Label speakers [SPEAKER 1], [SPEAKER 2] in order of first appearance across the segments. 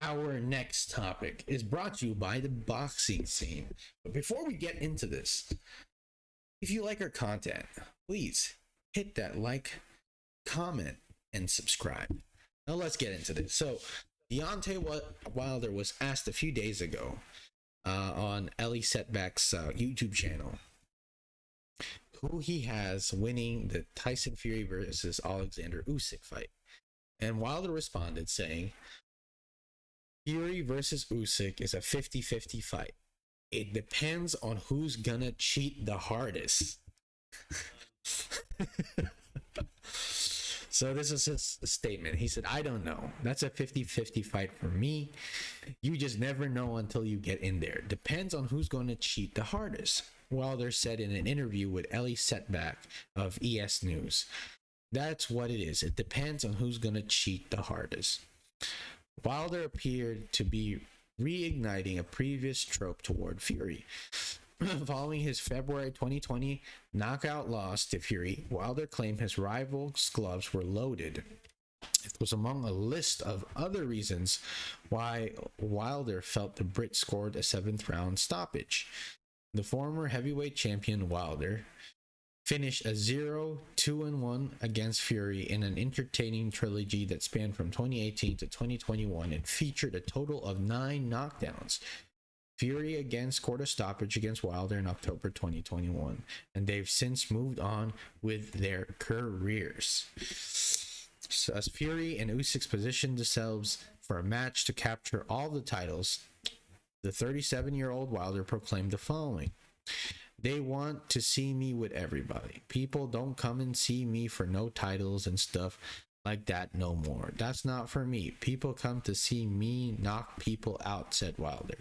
[SPEAKER 1] Our next topic is brought to you by the boxing scene. But before we get into this, if you like our content, please hit that like, comment, and subscribe. Now let's get into this. So, Deontay Wilder was asked a few days ago on Ellie Setback's YouTube channel who he has winning the Tyson Fury versus Alexander Usyk fight. And Wilder responded saying, Fury versus Usyk is a 50-50 fight. It depends on who's gonna cheat the hardest. So this is his statement. He said, I don't know. That's a 50-50 fight for me. You just never know until you get in there. Depends on who's going to cheat the hardest. Wilder said in an interview with Ellie Setback of ES News. That's what it is. It depends on who's going to cheat the hardest. Wilder appeared to be reigniting a previous trope toward Fury. Following his February 2020 knockout loss to Fury, Wilder claimed his rival's gloves were loaded. It was among a list of other reasons why Wilder felt the Brit scored a 7th round stoppage. The former heavyweight champion Wilder finished a 0-2-1 against Fury in an entertaining trilogy that spanned from 2018 to 2021 and featured a total of 9 knockdowns. Fury again scored a stoppage against Wilder in October 2021, and they've since moved on with their careers. So as Fury and Usyk positioned themselves for a match to capture all the titles, the 37-year-old Wilder proclaimed the following. They want to see me with everybody. People don't come and see me for no titles and stuff like that no more. That's not for me. People come to see me knock people out, said Wilder.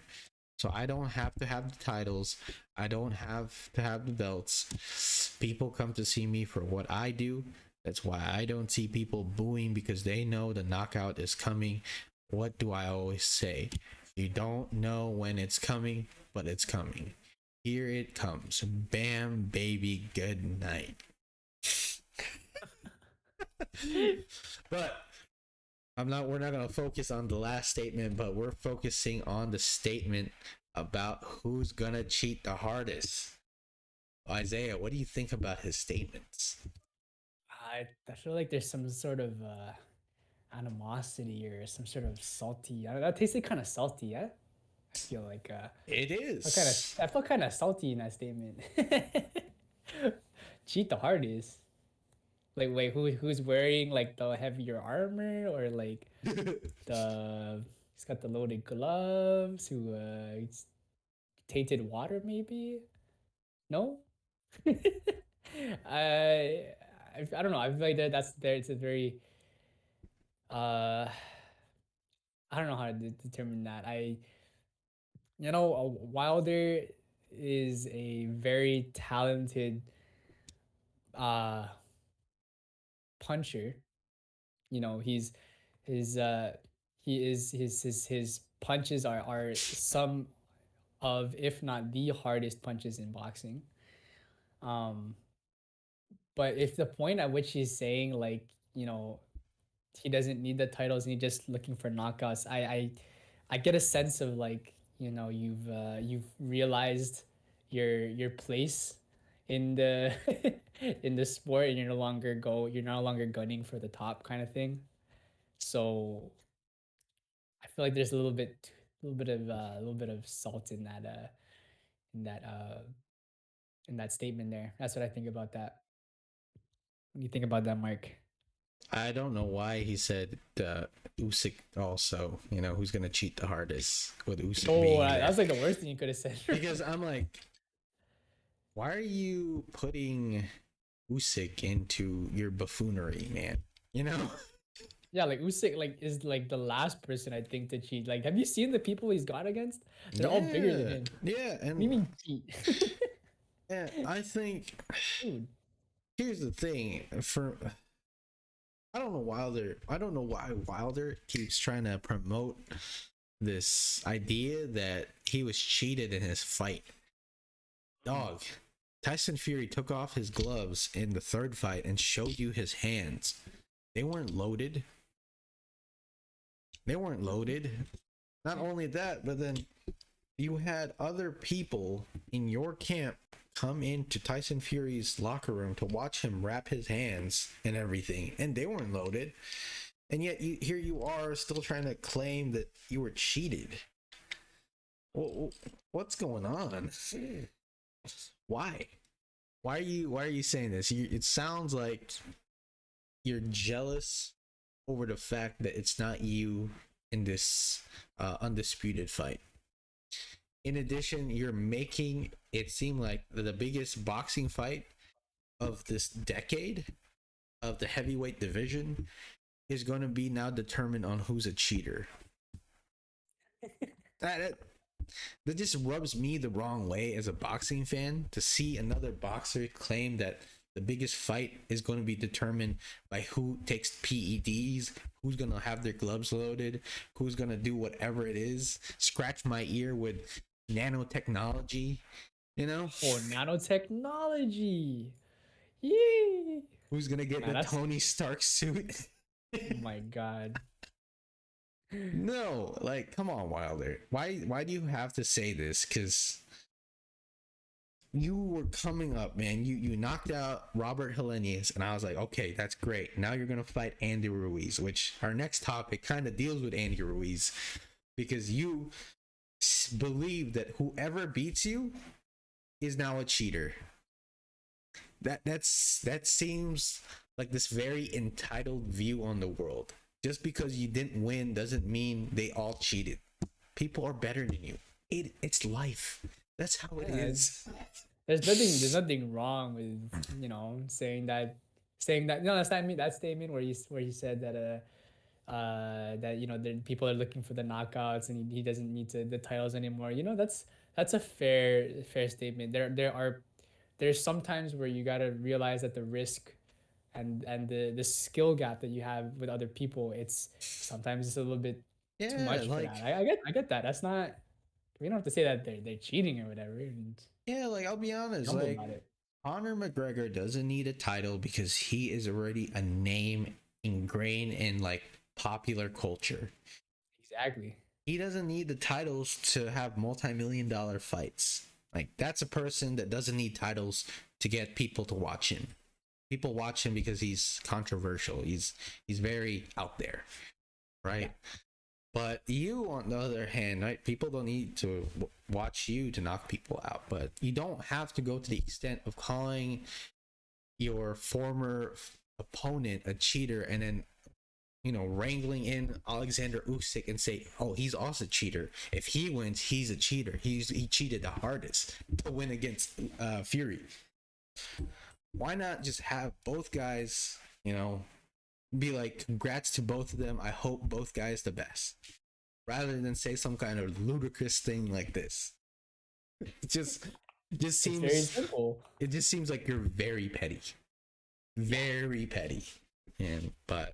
[SPEAKER 1] So I don't have to have the titles. I don't have to have the belts. People come to see me for what I do. That's why I don't see people booing because they know the knockout is coming. What do I always say? You don't know when it's coming, but it's coming. Here it comes. Bam, baby, good night. But we're not going to focus on the last statement, but we're focusing on the statement about who's going to cheat the hardest. Isaiah, what do you think about his statements?
[SPEAKER 2] I feel like there's some sort of animosity or some sort of salty. That tasted kind of salty, yeah. I feel like
[SPEAKER 1] It
[SPEAKER 2] I
[SPEAKER 1] is.
[SPEAKER 2] felt kind of salty in that statement. Cheat the hardest. Like, wait, who's wearing like the heavier armor or like the he's got the loaded gloves? Who it's tainted water maybe? No. I don't know. I feel like that's there. It's a very uh I don't know how to determine that. Wilder is a very talented uh puncher. You know, his he is his punches are some of, if not the hardest punches in boxing. Um, but if the point at which he's saying like, you know, he doesn't need the titles and he's just looking for knockouts, I get a sense of like, you know, you've realized your place in the in the sport and you're no longer gunning for the top kind of thing. So I feel like there's a little bit of salt in that uh in that statement there. That's what I think about that. What do you think about that, Mike?
[SPEAKER 1] I don't know why he said Usyk also, who's going to cheat the hardest with Usyk
[SPEAKER 2] Oh,
[SPEAKER 1] being
[SPEAKER 2] that
[SPEAKER 1] there.
[SPEAKER 2] was like the worst thing you could have said.
[SPEAKER 1] Because I'm like, why are you putting Usyk into your buffoonery, man? You know?
[SPEAKER 2] Yeah, like Usyk like is like the last person I think to cheat. Like, have you seen the people he's got against? They're all bigger than
[SPEAKER 1] Yeah.
[SPEAKER 2] him.
[SPEAKER 1] Yeah.
[SPEAKER 2] What do you
[SPEAKER 1] And
[SPEAKER 2] mean cheat?
[SPEAKER 1] yeah, I think
[SPEAKER 2] Dude.
[SPEAKER 1] here's the thing. I don't know why Wilder keeps trying to promote this idea that he was cheated in his fight. Dog, Tyson Fury took off his gloves in the third fight and showed you his hands. They weren't loaded. They weren't loaded. Not only that, but then you had other people in your camp come into Tyson Fury's locker room to watch him wrap his hands and everything, and they weren't loaded. And yet here you are still trying to claim that you were cheated. What's going on? Why? Why are you saying this? It sounds like you're jealous over the fact that it's not you in this undisputed fight. In addition, you're making it seem like the biggest boxing fight of this decade of the heavyweight division is going to be now determined on who's a cheater. that just rubs me the wrong way as a boxing fan to see another boxer claim that the biggest fight is going to be determined by who takes PEDs, who's going to have their gloves loaded, who's going to do whatever it is, scratch my ear with nanotechnology, you know?
[SPEAKER 2] Or nanotechnology. Yay!
[SPEAKER 1] Who's going to get the Tony Stark suit?
[SPEAKER 2] Oh my god.
[SPEAKER 1] No, like, come on, Wilder. Why do you have to say this? Because you were coming up, man. You knocked out Robert Helenius, and I was like, okay, that's great. Now you're gonna fight Andy Ruiz, which our next topic kind of deals with Andy Ruiz, because you believe that whoever beats you is now a cheater. That seems like this very entitled view on the world. Just because you didn't win doesn't mean they all cheated. People are better than you. It's life. That's how it is.
[SPEAKER 2] There's nothing wrong with, saying that. No, that statement where he said that that the people are looking for the knockouts and he doesn't need the titles anymore. That's a fair statement. There's sometimes where you gotta realize that the risk and the skill gap that you have with other people, sometimes it's a little bit too much for that. I get that. That's not, we don't have to say that they're cheating or whatever.
[SPEAKER 1] Yeah, like, I'll be honest, like, Conor McGregor doesn't need a title because he is already a name ingrained in like popular culture.
[SPEAKER 2] Exactly.
[SPEAKER 1] He doesn't need the titles to have multi-million-dollar fights. Like, that's a person that doesn't need titles to get people to watch him. People watch him because he's controversial. He's very out there, right? Yeah. But you, on the other hand, right? People don't need to watch you to knock people out, but you don't have to go to the extent of calling your former opponent a cheater and then, wrangling in Alexander Usyk and say, oh, he's also a cheater. If he wins, he's a cheater. He cheated the hardest to win against Fury. Why not just have both guys, be like, congrats to both of them. I hope both guys the best. Rather than say some kind of ludicrous thing like this. It just seems very simple. It just seems like you're very petty. Very petty. But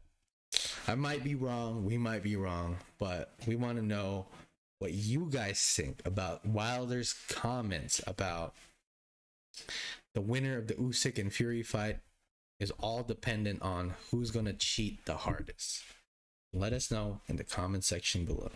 [SPEAKER 1] I might be wrong. We might be wrong. But we want to know what you guys think about Wilder's comments about the winner of the Usyk and Fury fight is all dependent on who's going to cheat the hardest. Let us know in the comment section below.